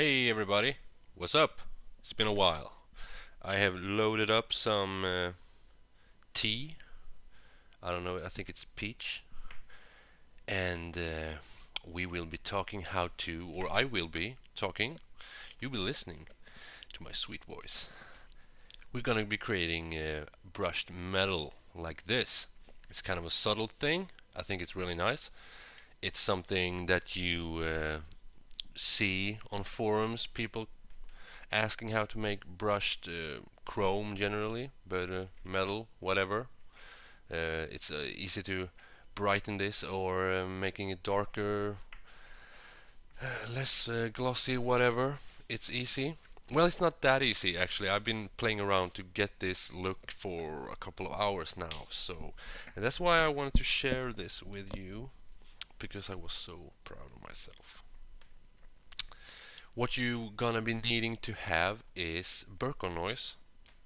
Hey everybody, what's up? It's been a while. I have loaded up some tea. I don't know, I think it's peach. And we will be talking how to, or I will be talking, you'll be listening to my sweet voice. We're gonna be creating brushed metal like this. It's kind of a subtle thing. I think it's really nice. It's something that you see on forums, people asking how to make brushed chrome generally, but metal, whatever. It's easy to brighten this or making it darker, less glossy, whatever. It's easy. Well, it's not that easy actually. I've been playing around to get this look for a couple of hours now, so and that's why I wanted to share this with you because I was so proud of myself. What you gonna be needing to have is Burko noise.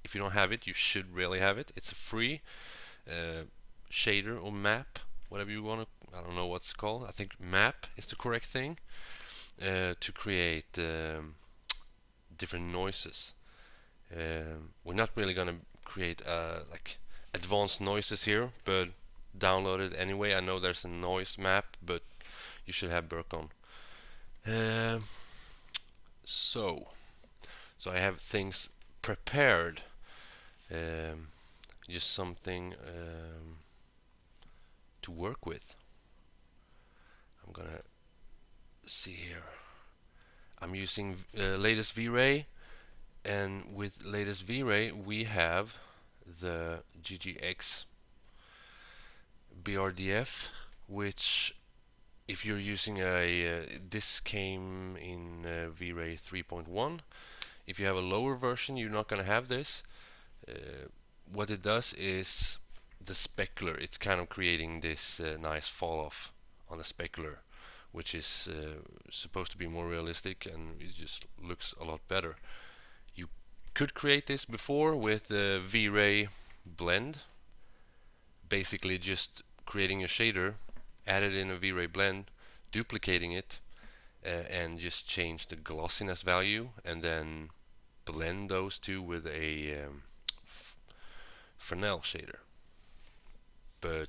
If you don't have it, you should really have it. It's a free uh, shader or map, whatever you want to. I don't know what's called. I think map is the correct thing to create different noises. We're not really gonna create like advanced noises here, but download it anyway. I know there's a noise map, but you should have Burkon. Uh, so, so I have things prepared. Um, just something to work with. I'm gonna see here. I'm using latest Vray, and with latest Vray we have the GGX BRDF, which if you're using this came in Vray 3.1. If you have a lower version, you're not gonna have this. What it does is the specular. It's kind of creating this nice fall off on the specular, which is supposed to be more realistic and it just looks a lot better. You could create this before with the V-Ray blend, basically just creating a shader, add it in a V-Ray blend, duplicating it, and just change the glossiness value, and then blend those two with a Fresnel shader. But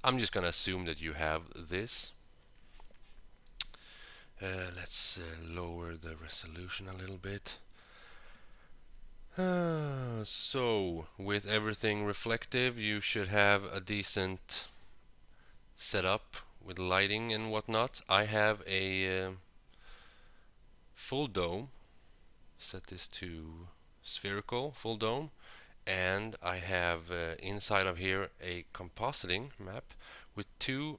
I'm just gonna assume that you have this. Let's lower the resolution a little bit. So, with everything reflective, you should have a decent setup with lighting and whatnot. I have a full dome. Set this to spherical, full dome. And I have inside of here a compositing map with two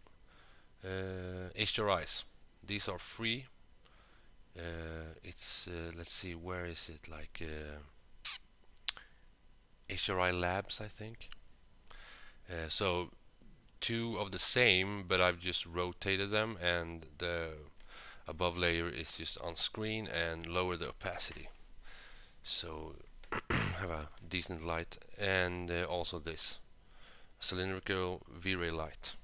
HDRIs. These are free. It's let's see, where is it? Like HRI Labs, I think. So two of the same, but I've just rotated them, and the above layer is just on screen and lower the opacity. So have a decent light, and also this cylindrical V-Ray light.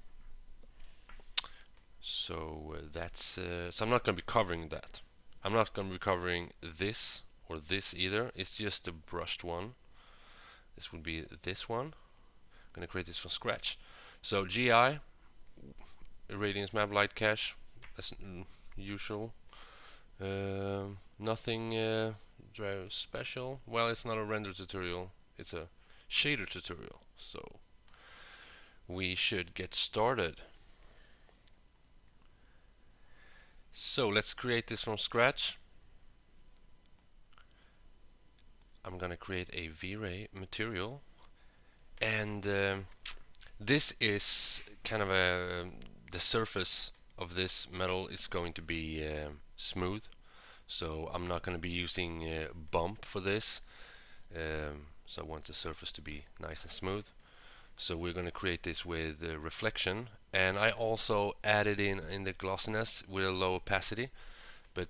So that's so I'm not going to be covering that. I'm not going to be covering this or this either. It's just a brushed one. This would be this one. I'm going to create this from scratch. So GI, Radiance Map Light Cache, as usual. Nothing special. Well, it's not a render tutorial. It's a shader tutorial. So we should get started. So let's create this from scratch. I'm gonna create a V-Ray material, and this is kind of the surface of this metal is going to be smooth, so I'm not going to be using bump for this. So I want the surface to be nice and smooth. So we're going to create this with reflection, and I also added in the glossiness with a low opacity, but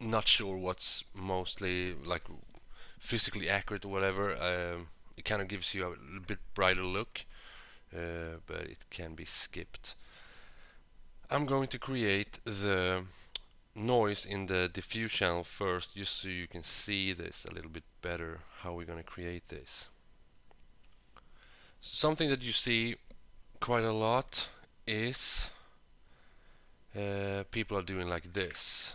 not sure what's mostly like physically accurate or whatever. It kind of gives you a little bit brighter look, but it can be skipped. I'm going to create the noise in the diffuse channel first, just so you can see this a little bit better, how we're going to create this. Something that you see quite a lot is people are doing like this.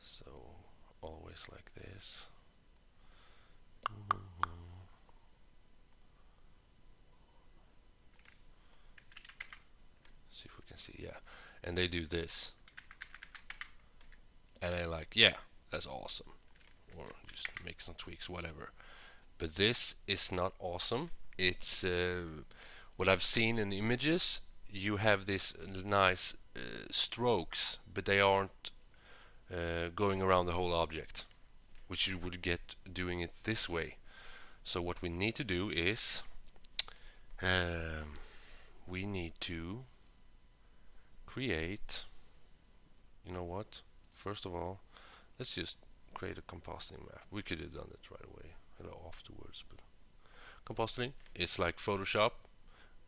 So always like this. See if we can see, yeah. And they do this. And they're like, yeah, that's awesome. Or just make some tweaks, whatever. But this is not awesome. It's what I've seen in images. You have this nice strokes, but they aren't going around the whole object, which you would get doing it this way. So what we need to do is we need to create, you know what, first of all, let's just create a compositing map. We could have done it right away, afterwards, but compositing, it's like Photoshop,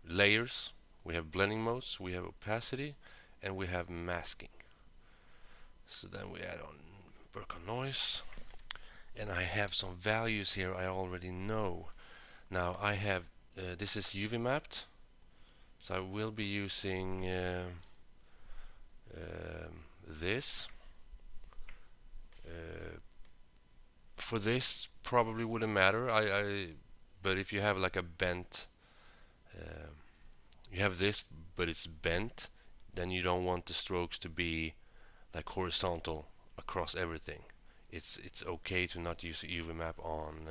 layers, we have blending modes, we have opacity, and we have masking. So then we add on work on noise, and I have some values here I already know. Now I have this is UV mapped, so I will be using this. For this probably wouldn't matter. But if you have like a bent, you have this, but it's bent, then you don't want the strokes to be like horizontal across everything. It's okay to not use a UV map on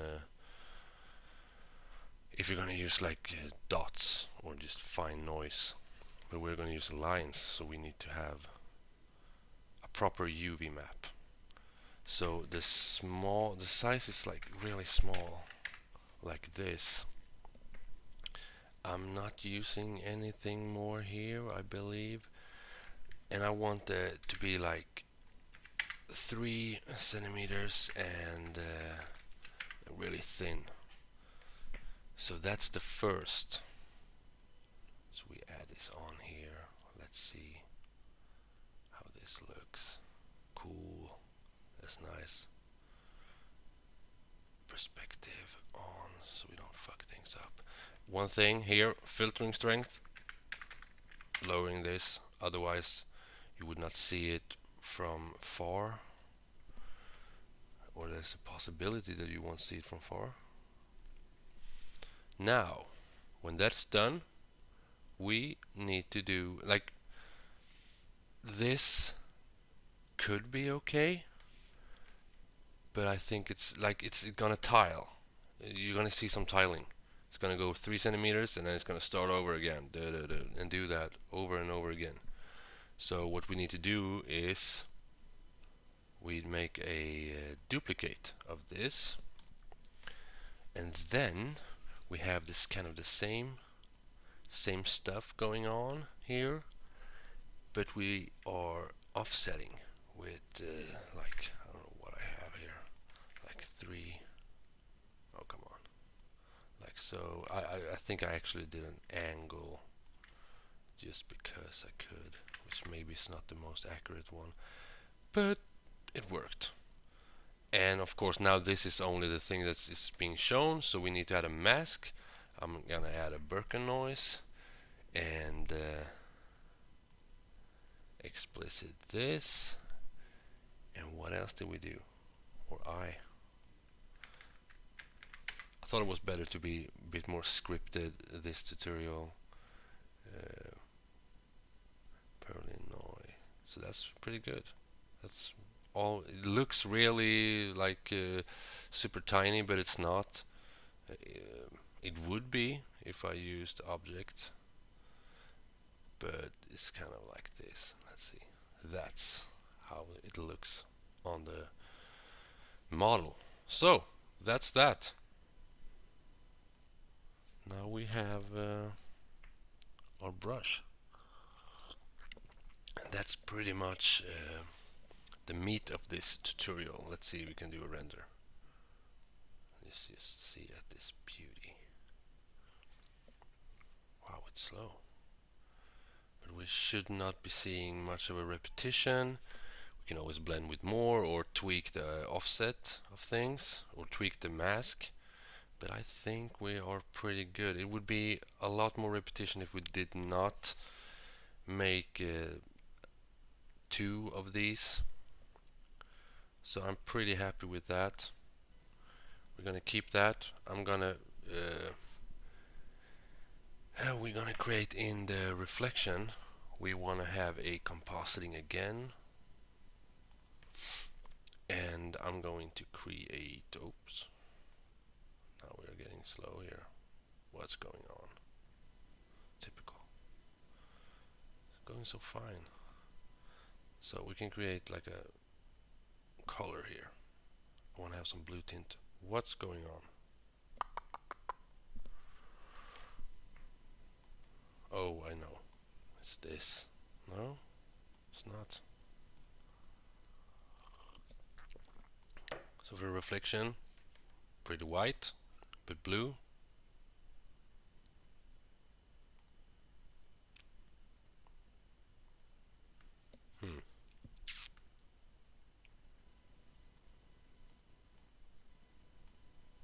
if you're gonna use like dots or just fine noise. But we're gonna use lines, so we need to have a proper UV map. So the size is like really small, like this. I'm not using anything more here, I believe, and I want it to be like 3 centimeters and really thin. So that's the first. So we add this on here. Let's see how this looks. Cool. That's nice. Perspective on, so we don't fuck things up. One thing here, filtering strength. Lowering this, otherwise you would not see it from far. Or there's a possibility that you won't see it from far. Now, when that's done, we need to do like this. Could be okay, but I think it's like it's gonna tile. You're gonna see some tiling. It's gonna go 3 centimeters and then it's gonna start over again, and do that over and over again. So what we need to do is we'd make a duplicate of this, and then we have this kind of the same stuff going on here, but we are offsetting with like, I don't know what I have here, like 3. Oh, come on, like so. I think I actually did an angle just because I could, which maybe is not the most accurate one, but it worked. And of course now this is only the thing that's being shown, so we need to add a mask. I'm gonna add a Birkin noise and explicit this. And what else did we do? Or I thought it was better to be a bit more scripted this tutorial. Perlin noise. So that's pretty good. That's all. It looks really like super tiny, but it's not. It would be if I used object, but it's kind of like this. Let's see. That's how it looks on the model. So that's that. Now we have our brush. And that's pretty much the meat of this tutorial. Let's see if we can do a render. Let's just see at this beauty. Wow, it's slow. But but we should not be seeing much of a repetition. We can always blend with more or tweak the offset of things or tweak the mask, but I think we are pretty good. It would be a lot more repetition if we did not make two of these, so I'm pretty happy with that. We're gonna keep that. We're gonna create in the reflection. We want to have a compositing again, and I'm going to create. Oops. Now we're getting slow here. What's going on? Typical. It's going so fine. So we can create like a color here. I want to have some blue tint. What's going on? Oh, I know. It's this. No, it's not. So the reflection, pretty white, but blue.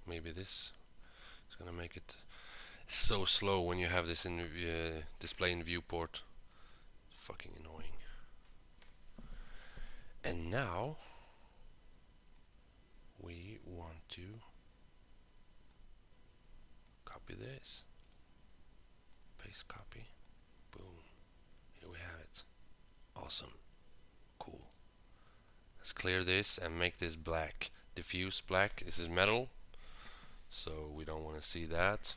Maybe this is gonna make it so slow when you have this in display in viewport. Fucking annoying. And now we want to copy this, paste copy, boom, here we have it. Awesome, cool. Let's clear this and make this black, diffuse black. This is metal, so we don't want to see that.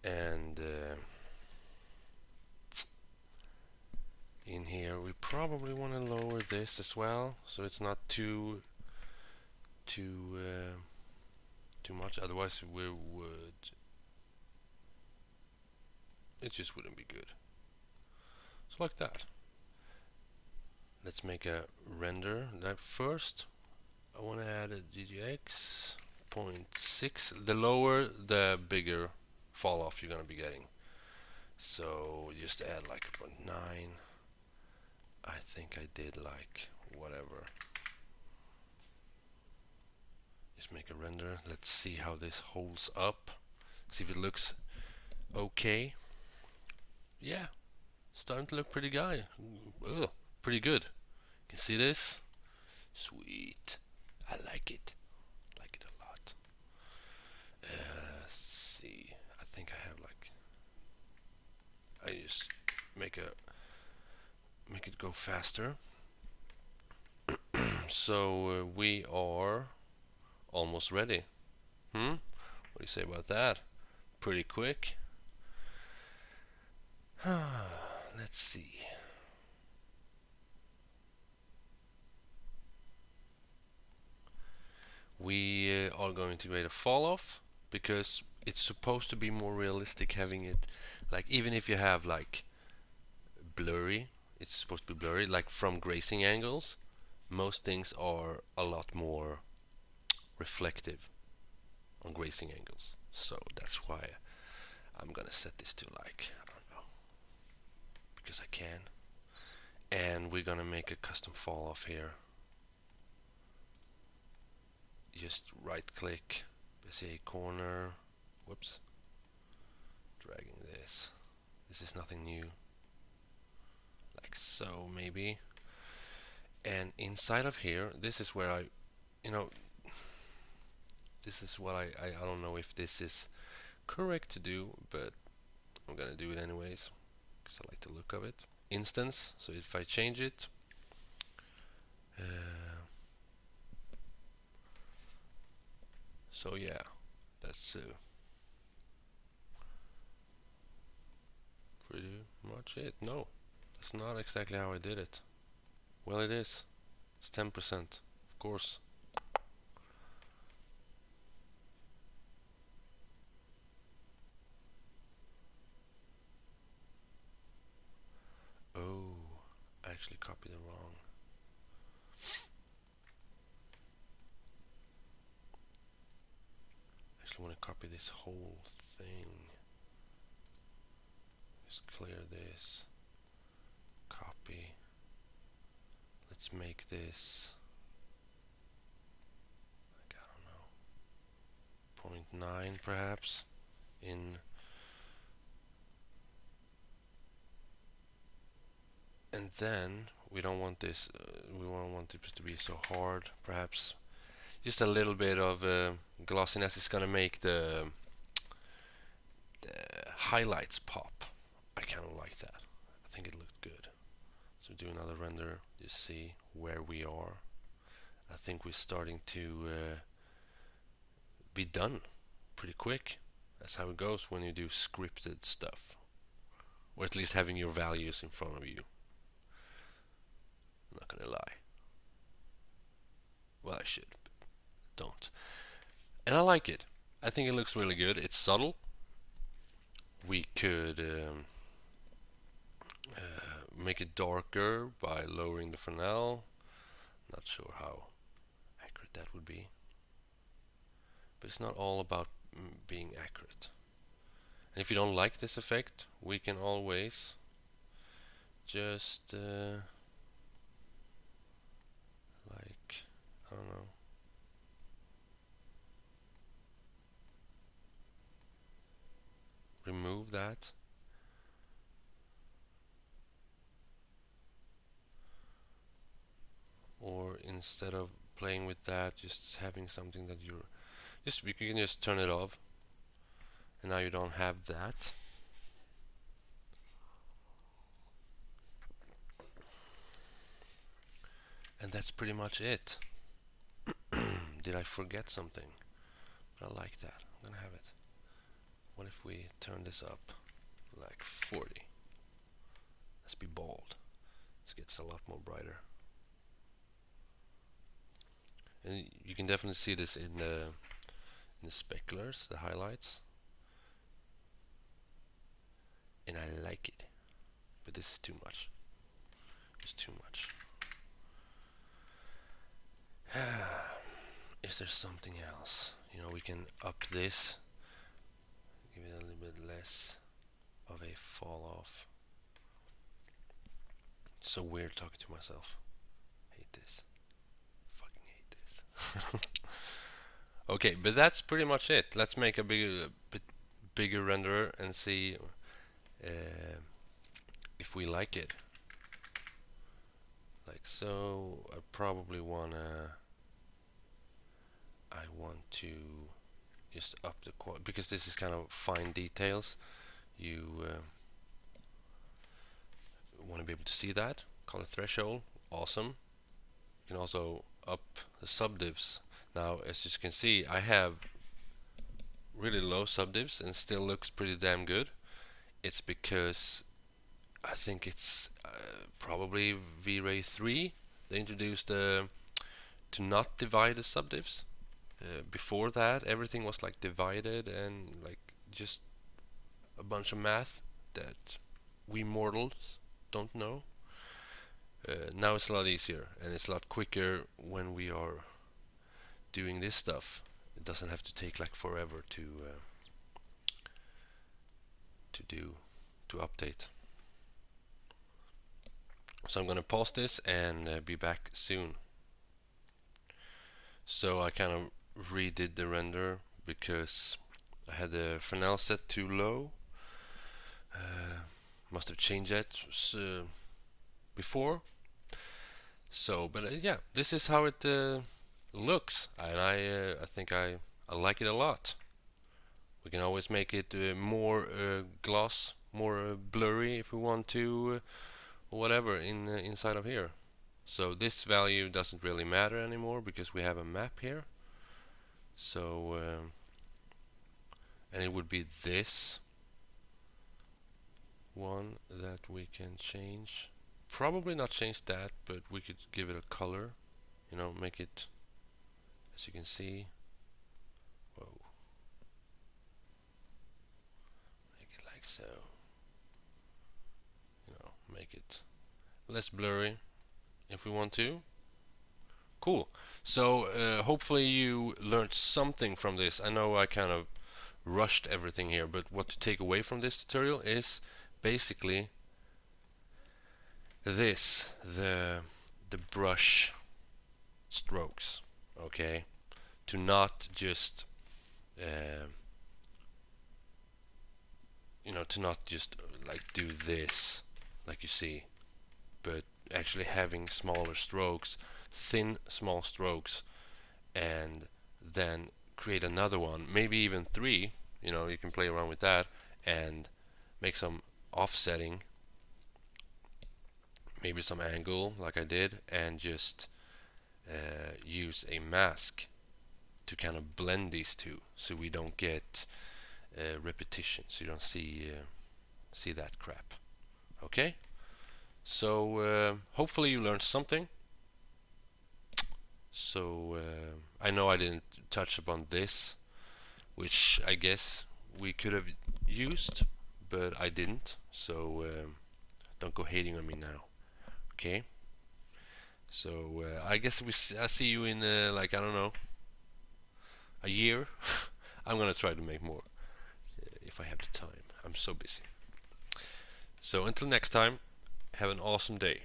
And in here we probably want to lower this as well, so it's not too much, otherwise it just wouldn't be good. So like that. Let's make a render. That first I want to add a GGX 0.6. The lower the bigger fall off you're gonna be getting, so just add like a 0.9. I think I did like whatever. Just make a render. Let's see how this holds up. See if it looks okay. Yeah, starting to look pretty pretty good. You can see this? Sweet. I like it. Like it a lot. See. I think I have like. I just make it go faster. So we are almost ready. What do you say about that? Pretty quick. Let's see. We are going to create a fall off because it's supposed to be more realistic, having it like, even if you have like blurry, it's supposed to be blurry, like from grazing angles. Most things are a lot more reflective on grazing angles, so that's why I'm gonna set this to like, I don't know, because I can. And we're gonna make a custom fall off here. Just right click, say corner, whoops, dragging this. This is nothing new, like so maybe. And inside of here, this is where this is what I don't know if this is correct to do, but I'm gonna do it anyways because I like the look of it. Instance, so if I change it, so yeah, that's pretty much it. No, that's not exactly how I did it. Well, it is. It's 10%, of course. Oh, I actually copied it wrong. I actually want to copy this whole thing. Just clear this. Copy. Let's make this, like, I don't know, 0.9 perhaps in, and then we don't want this, we don't want it to be so hard. Perhaps just a little bit of glossiness is gonna make the highlights pop. I kind of like that. I think it looked good. So do another render, just see where we are. I think we're starting to be done pretty quick. That's how it goes when you do scripted stuff, or at least having your values in front of you. I'm not gonna lie. Well, I should, but don't. And I like it. I think it looks really good. It's subtle. We could make it darker by lowering the Fresnel. Not sure how accurate that would be, but it's not all about being accurate. And if you don't like this effect, we can always just like, I don't know, remove that. Or instead of playing with that, just having something that you can just turn it off, and now you don't have that. And that's pretty much it. Did I forget something? But I like that. I'm gonna have it. What if we turn this up like 40? Let's be bold. This gets a lot more brighter. And you can definitely see this in the speculars, the highlights. And I like it. But this is too much. It's too much. Is there something else? You know, we can up this, give it a little bit less of a fall off. So weird talking to myself. Hate this. Fucking hate this. Okay, but that's pretty much it. Let's make a bit bigger renderer and see if we like it. Like so. I probably I want to just up the quality, because this is kind of fine details. You want to be able to see that. Color threshold, awesome. You can also up the subdivs. Now, as you can see, I have really low subdivs and still looks pretty damn good. It's because I think it's probably Vray 3. They introduced to not divide the subdivs. Before that, everything was like divided and like just a bunch of math that we mortals don't know. Now it's a lot easier and it's a lot quicker when we are doing this stuff. It doesn't have to take like forever to update. So I'm gonna pause this and be back soon. So I kind of redid the render because I had the Fresnel set too low. Must have changed that before. So, but yeah, this is how it looks, and I think I like it a lot. We can always make it more gloss, more blurry if we want to, or whatever inside of here. So this value doesn't really matter anymore because we have a map here. So and it would be this one that we can change. Probably not change that, but we could give it a color. You know, make it, as you can see. Whoa. Make it like so. You know, make it less blurry if we want to. Cool. So hopefully you learned something from this. I know I kind of rushed everything here, but what to take away from this tutorial is basically the brush strokes, okay? To not just uh, to not just like do this like you see, but actually having smaller strokes, thin small strokes, and then create another one, maybe even three. You can play around with that and make some offsetting, maybe some angle like I did, and just use a mask to kind of blend these two so we don't get repetition, so you don't see that crap. Okay, so hopefully you learned something. So I know I didn't touch upon this, which I guess we could have used, but I didn't. So don't go hating on me now. Okay. So I guess I see you in like, I don't know, a year. I'm gonna try to make more if I have the time. I'm so busy. So until next time, have an awesome day.